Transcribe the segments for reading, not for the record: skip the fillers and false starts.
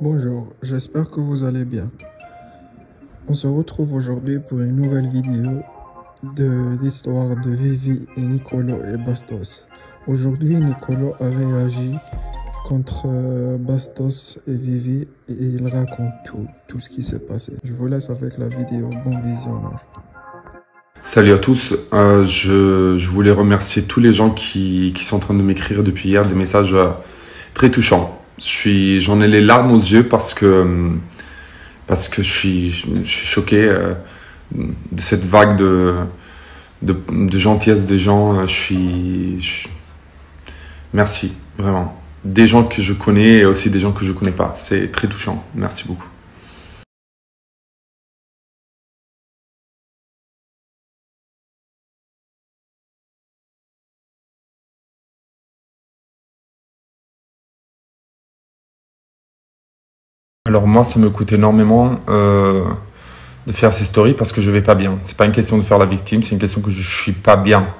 Bonjour, j'espère que vous allez bien. On se retrouve aujourd'hui pour une nouvelle vidéo de l'histoire de Vivi et Nicolo et Bastos. Aujourd'hui, Nicolo a réagi contre Bastos et Vivi et il raconte tout ce qui s'est passé. Je vous laisse avec la vidéo, bon visionnage. Salut à tous, je voulais remercier tous les gens qui sont en train de m'écrire depuis hier des messages très touchants. J'en ai les larmes aux yeux parce que je suis choqué de cette vague de gentillesse des gens. Merci, vraiment. Des gens que je connais et aussi des gens que je connais pas. C'est très touchant. Merci beaucoup. Alors moi, ça me coûte énormément de faire ces stories parce que je vais pas bien. C'est pas une question de faire la victime, c'est une question que je suis pas bien.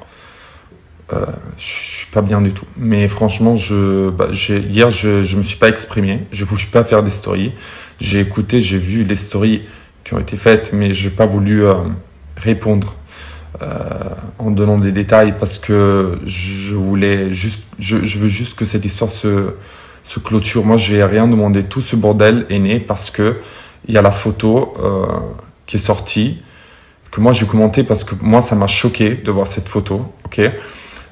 Je suis pas bien du tout. Mais franchement, hier, je me suis pas exprimé. Je voulais pas faire des stories. J'ai écouté, j'ai vu les stories qui ont été faites, mais j'ai pas voulu répondre en donnant des détails parce que je veux juste que cette histoire se clôture. Moi, j'ai rien demandé. Tout ce bordel est né parce que il y a la photo qui est sortie, que moi j'ai commenté parce que moi ça m'a choqué de voir cette photo, ok,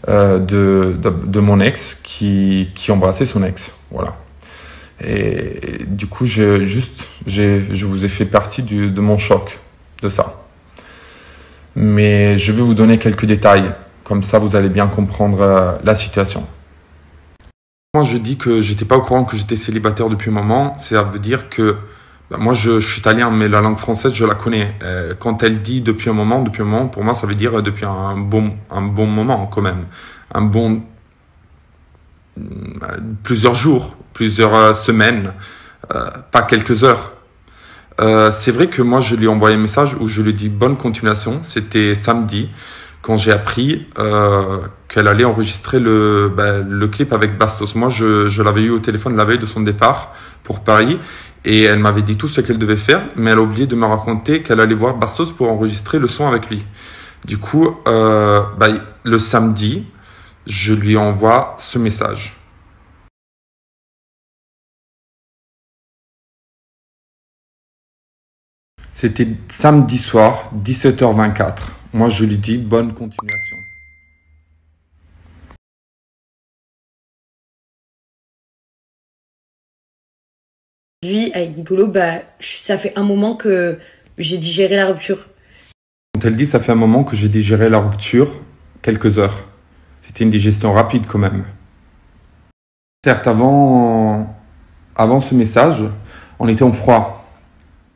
de mon ex qui embrassait son ex, voilà. Et du coup, je vous ai fait partie de mon choc de ça. Mais je vais vous donner quelques détails, comme ça vous allez bien comprendre la situation. Moi, je dis que j'étais pas au courant que j'étais célibataire depuis un moment. Ça veut dire que moi, je suis italien, mais la langue française, je la connais. Quand elle dit depuis un moment, pour moi, ça veut dire depuis un bon moment quand même. Plusieurs jours, plusieurs semaines, pas quelques heures. C'est vrai que moi, je lui ai envoyé un message où je lui ai dit bonne continuation. C'était samedi, quand j'ai appris qu'elle allait enregistrer le clip avec Bastos. Moi, je l'avais eu au téléphone la veille de son départ pour Paris et elle m'avait dit tout ce qu'elle devait faire, mais elle a oublié de me raconter qu'elle allait voir Bastos pour enregistrer le son avec lui. Du coup, le samedi, je lui envoie ce message. C'était samedi soir, 17h24. Moi, je lui dis bonne continuation. Aujourd'hui, avec Nicolo, ça fait un moment que j'ai digéré la rupture. Quand elle dit ça fait un moment que j'ai digéré la rupture, quelques heures. C'était une digestion rapide quand même. Certes, avant ce message, on était en froid.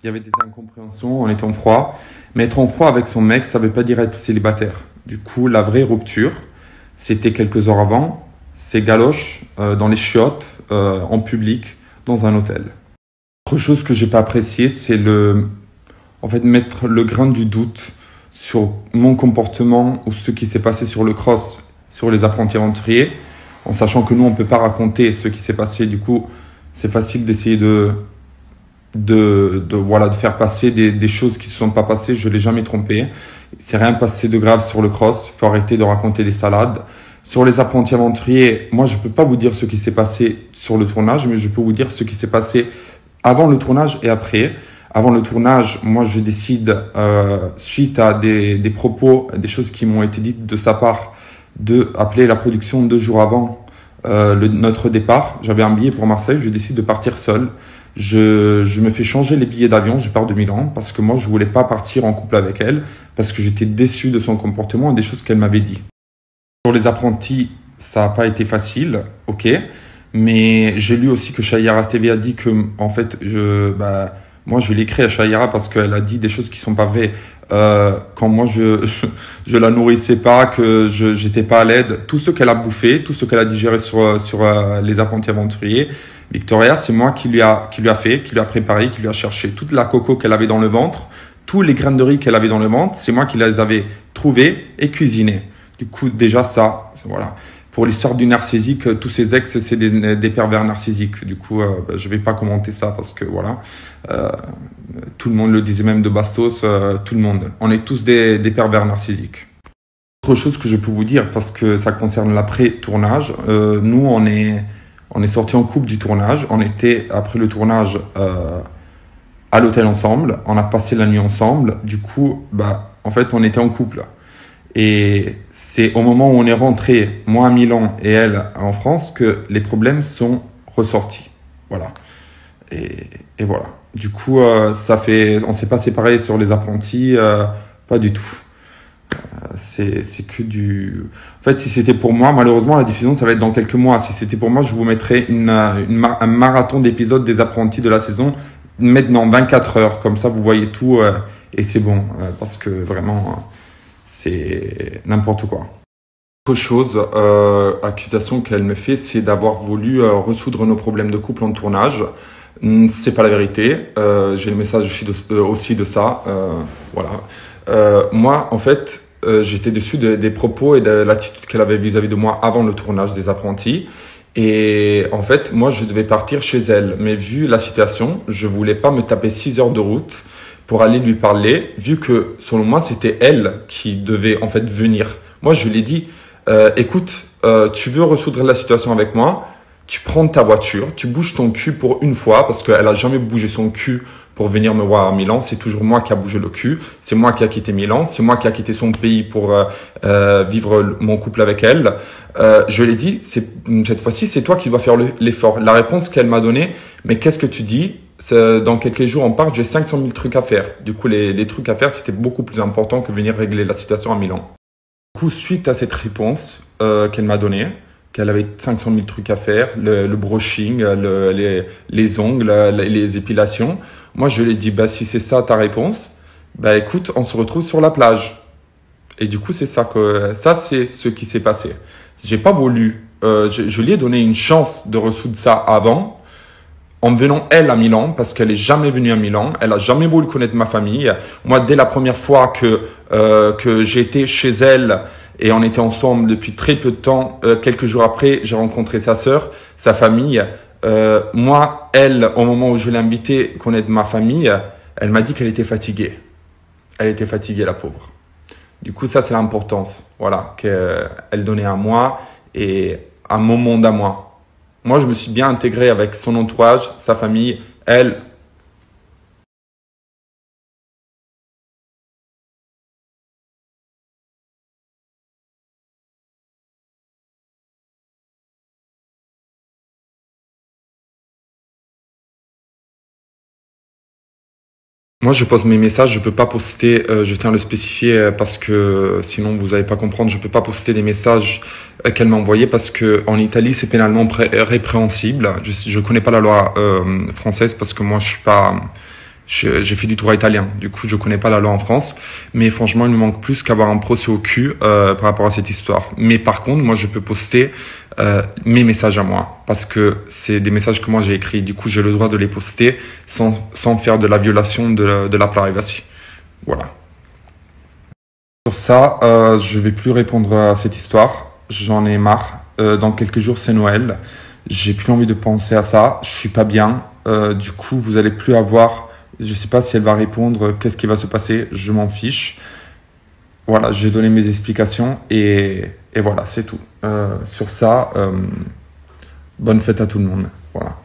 Il y avait des incompréhensions, on était en froid. Mais être en froid avec son mec, ça ne veut pas dire être célibataire. Du coup, la vraie rupture, c'était quelques heures avant. C'est galoche dans les chiottes, en public, dans un hôtel. Autre chose que j'ai pas apprécié, c'est mettre le grain du doute sur mon comportement ou ce qui s'est passé sur le cross, sur les apprentis aventuriers, en sachant que nous, on peut pas raconter ce qui s'est passé. Du coup, c'est facile d'essayer de faire passer des choses qui ne se sont pas passées. Je l'ai jamais trompé. C'est rien passé de grave sur le cross. Il faut arrêter de raconter des salades. Sur les apprentis aventuriers, moi, je peux pas vous dire ce qui s'est passé sur le tournage, mais je peux vous dire ce qui s'est passé avant le tournage et après. Avant le tournage, moi, je décide, suite à des propos, des choses qui m'ont été dites de sa part, de appeler la production 2 jours avant notre départ. J'avais un billet pour Marseille. Je décide de partir seul. Je me fais changer les billets d'avion, je pars de Milan parce que moi je voulais pas partir en couple avec elle parce que j'étais déçu de son comportement et des choses qu'elle m'avait dit. Pour les apprentis, ça n'a pas été facile, ok, mais j'ai lu aussi que Chahira TV a dit que en fait moi je l'ai écrit à Chahira parce qu'elle a dit des choses qui sont pas vraies. Quand moi je la nourrissais pas, que j'étais pas à l'aide, tout ce qu'elle a bouffé, tout ce qu'elle a digéré sur les apprentis aventuriers, Victoria, c'est moi qui lui a préparé, qui lui a cherché toute la coco qu'elle avait dans le ventre, tous les graines de riz qu'elle avait dans le ventre, c'est moi qui les avais trouvés et cuisinés. Du coup, déjà ça, voilà. Pour l'histoire du narcissique, tous ses ex, c'est des pervers narcissiques. Du coup, je vais pas commenter ça parce que voilà, tout le monde le disait, même de Bastos, tout le monde. On est tous des pervers narcissiques. Autre chose que je peux vous dire, parce que ça concerne l'après-tournage, nous, on est sortis en couple du tournage. On était, après le tournage, à l'hôtel ensemble. On a passé la nuit ensemble. Du coup, en fait, on était en couple. Et c'est au moment où on est rentré, moi à Milan et elle en France, que les problèmes sont ressortis. Voilà. Et voilà. Du coup, on s'est pas séparés sur les apprentis, pas du tout. C'est que du... En fait, si c'était pour moi, malheureusement, la diffusion, ça va être dans quelques mois. Si c'était pour moi, je vous mettrais un marathon d'épisodes des apprentis de la saison, maintenant 24 heures. Comme ça, vous voyez tout et c'est bon. Parce que vraiment... c'est n'importe quoi. Autre chose, accusation qu'elle me fait, c'est d'avoir voulu ressoudre nos problèmes de couple en tournage. C'est pas la vérité. J'ai le message aussi de ça. Voilà. Moi, en fait, j'étais déçu des propos et de l'attitude qu'elle avait vis-à-vis de moi avant le tournage des apprentis. Et en fait, moi, je devais partir chez elle. Mais vu la situation, je voulais pas me taper 6 heures de route pour aller lui parler, vu que, selon moi, c'était elle qui devait, en fait, venir. Moi, je lui ai dit, écoute, tu veux ressoudre la situation avec moi, tu prends ta voiture, tu bouges ton cul pour une fois, parce qu'elle a jamais bougé son cul pour venir me voir à Milan. C'est toujours moi qui a bougé le cul. C'est moi qui a quitté Milan. C'est moi qui a quitté son pays pour vivre mon couple avec elle. Je l'ai dit, cette fois-ci, c'est toi qui dois faire l'effort. La réponse qu'elle m'a donnée, mais qu'est-ce que tu dis? Dans quelques jours, on part, j'ai 500 000 trucs à faire. Du coup, les trucs à faire, c'était beaucoup plus important que venir régler la situation à Milan. Du coup, suite à cette réponse qu'elle m'a donnée, qu'elle avait 500 000 trucs à faire, le brushing, les ongles, les épilations, moi, je lui ai dit, si c'est ça ta réponse, écoute, on se retrouve sur la plage. Et du coup, c'est ça c'est ce qui s'est passé. J'ai pas voulu, je lui ai donné une chance de ressoudre ça avant, en venant elle à Milan, parce qu'elle est jamais venue à Milan, elle a jamais voulu connaître ma famille. Moi, dès la première fois que j'étais chez elle et on était ensemble depuis très peu de temps, quelques jours après, j'ai rencontré sa sœur, sa famille. Moi, elle, au moment où je l'ai invitée connaître ma famille, elle m'a dit qu'elle était fatiguée. Elle était fatiguée, la pauvre. Du coup, ça, c'est l'importance, voilà, qu'elle donnait à moi et à mon monde à moi. Moi, je me suis bien intégré avec son entourage, sa famille, elle. Moi, je pose mes messages, je peux pas poster, je tiens à le spécifier parce que sinon vous n'allez pas comprendre, je peux pas poster des messages qu'elle m'a envoyés parce que en Italie, c'est pénalement répréhensible. Je connais pas la loi française parce que moi, j'ai fait du droit italien, du coup je connais pas la loi en France, mais franchement il me manque plus qu'avoir un procès au cul par rapport à cette histoire. Mais par contre moi je peux poster mes messages à moi, parce que c'est des messages que moi j'ai écrits, du coup j'ai le droit de les poster sans faire de la violation de la privacy. Voilà. Sur ça, je vais plus répondre à cette histoire, j'en ai marre. Dans quelques jours c'est Noël, j'ai plus envie de penser à ça, je suis pas bien, du coup vous allez plus avoir... Je sais pas si elle va répondre, qu'est-ce qui va se passer, je m'en fiche. Voilà, j'ai donné mes explications et voilà, c'est tout. Sur ça, bonne fête à tout le monde. Voilà.